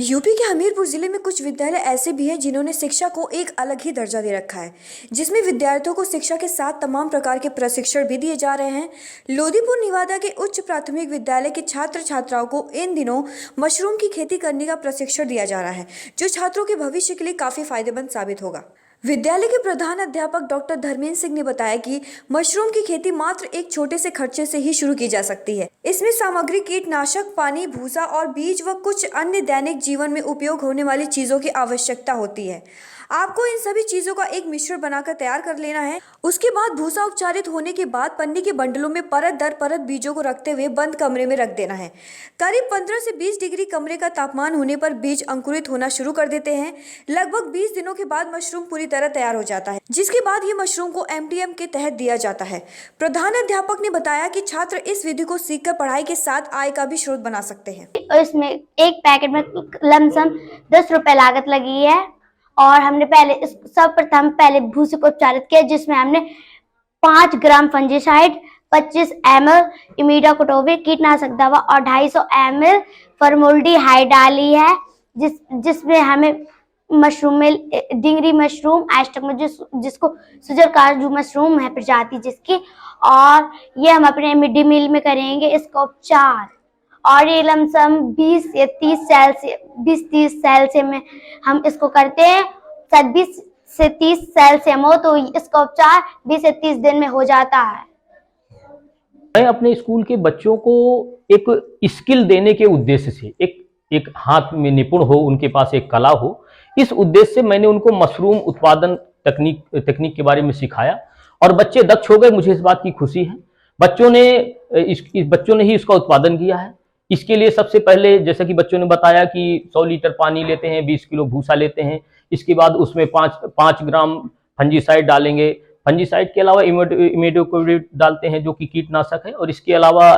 UP के हमीरपुर जिले में कुछ विद्यालय ऐसे भी हैं जिन्होंने शिक्षा को एक अलग ही दर्जा दे रखा है, जिसमें विद्यार्थियों को शिक्षा के साथ तमाम प्रकार के प्रशिक्षण भी दिए जा रहे हैं। लोदीपुर निवादा के उच्च प्राथमिक विद्यालय के छात्र छात्राओं को इन दिनों मशरूम की खेती करने का प्रशिक्षण दिया जा रहा है, जो छात्रों के भविष्य के लिए काफी फायदेमंद साबित होगा। विद्यालय के प्रधान अध्यापक डॉक्टर धर्मेंद्र सिंह ने बताया कि मशरूम की खेती मात्र एक छोटे से खर्चे से ही शुरू की जा सकती है। इसमें सामग्री कीटनाशक, पानी, भूसा और बीज व कुछ अन्य दैनिक जीवन में उपयोग होने वाली चीजों की आवश्यकता होती है। आपको इन सभी चीजों का एक मिश्रण बनाकर तैयार कर लेना है। उसके बाद भूसा उपचारित होने के बाद पन्नी के बंडलों में परत दर परत बीजों को रखते हुए बंद कमरे में रख देना है। करीब 15 से 20 डिग्री कमरे का तापमान होने पर बीज अंकुरित होना शुरू कर देते हैं। लगभग 20 दिनों के बाद मशरूम पूरी तरह तैयार हो जाता है, जिसके बाद ये मशरूम को MTM के तहत दिया जाता है। प्रधान अध्यापक ने बताया कि छात्र इस विधि को सीखकर पढ़ाई के साथ आय का भी स्रोत बना सकते हैं। इसमें एक पैकेट में लमसम 10 रुपए लागत लगी है और हमने सर्वप्रथम पहले भूसे को उपचारित किया, जिसमें हमने 5 ग्राम फंजीसाइड, 25 ml इमिडाक्लोपीड कीटनाशक दवा और 250 ml फॉर्मल्डिहाइड डाली है, जिसमें हमें मशरूम में डिंगरी मशरूम, एस्टक जिसको सुजर काजू मशरूम है प्रजाति जिसकी, और ये हम अपने मिड डे मील में करेंगे इसका उपचार। और ये लमसम 20 से 30 सेल से में हम इसको करते हैं। 20 से 30 सेल से हो तो इसका उपचार 20 से 30 दिन में हो जाता है। मैं अपने स्कूल के बच्चों को एक स्किल देने के उद्देश्य से, एक हाथ में निपुण हो, उनके पास एक कला हो, इस उद्देश्य से मैंने उनको मशरूम उत्पादन तकनीक के बारे में सिखाया और बच्चे दक्ष हो गए। मुझे इस बात की खुशी है। बच्चों ने ही इसका उत्पादन किया है। इसके लिए सबसे पहले, जैसा कि बच्चों ने बताया कि 100 लीटर पानी लेते हैं, 20 किलो भूसा लेते हैं। इसके बाद उसमें 5 ग्राम फंजीसाइड डालेंगे। फंजीसाइड के अलावा इमिडाक्लोपीड डालते हैं जो कि कीटनाशक है, और इसके अलावा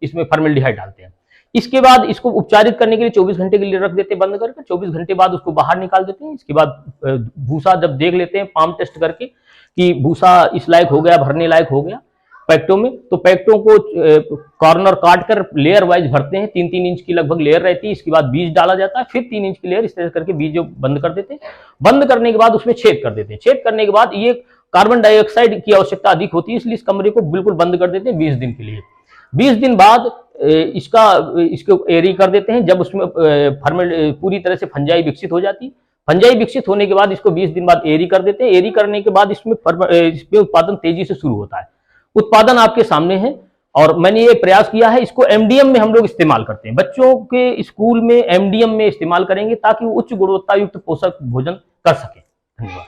इसमें फॉर्मल्डिहाइड डालते हैं। इसके बाद इसको उपचारित करने के लिए 24 घंटे के लिए रख देते हैं बंद करके। 24 घंटे बाद उसको बाहर निकाल देते हैं। इसके बाद भूसा जब देख लेते हैं पाम टेस्ट करके कि भूसा इस लायक हो गया, भरने लायक हो गया पैक्टों में, तो पैक्टों को कॉर्नर काट कर लेयर वाइज भरते हैं। 3-3 इंच की लगभग लेयर रहती है। इसके बाद बीज डाला जाता है, फिर 3 इंच की लेयर, इस तरह करके बीज बंद कर देते हैं। बंद करने के बाद उसमें छेद कर देते हैं। छेद करने के बाद ये कार्बन डाइऑक्साइड की आवश्यकता अधिक होती है, इसलिए इस कमरे को बिल्कुल बंद कर देते हैं 20 दिन के लिए। 20 दिन बाद इसको एरी कर देते हैं। जब उसमें पूरी तरह से फंजाई विकसित हो जाती है, फंजाई विकसित होने के बाद इसको 20 दिन बाद एरी कर देते हैं। एरी करने के बाद इसमें उत्पादन तेजी से शुरू होता है। उत्पादन आपके सामने है और मैंने ये प्रयास किया है। इसको MDM में हम लोग इस्तेमाल करते हैं। बच्चों के स्कूल में MDM में इस्तेमाल करेंगे ताकि वो उच्च गुणवत्ता युक्त पोषक भोजन कर सके। धन्यवाद।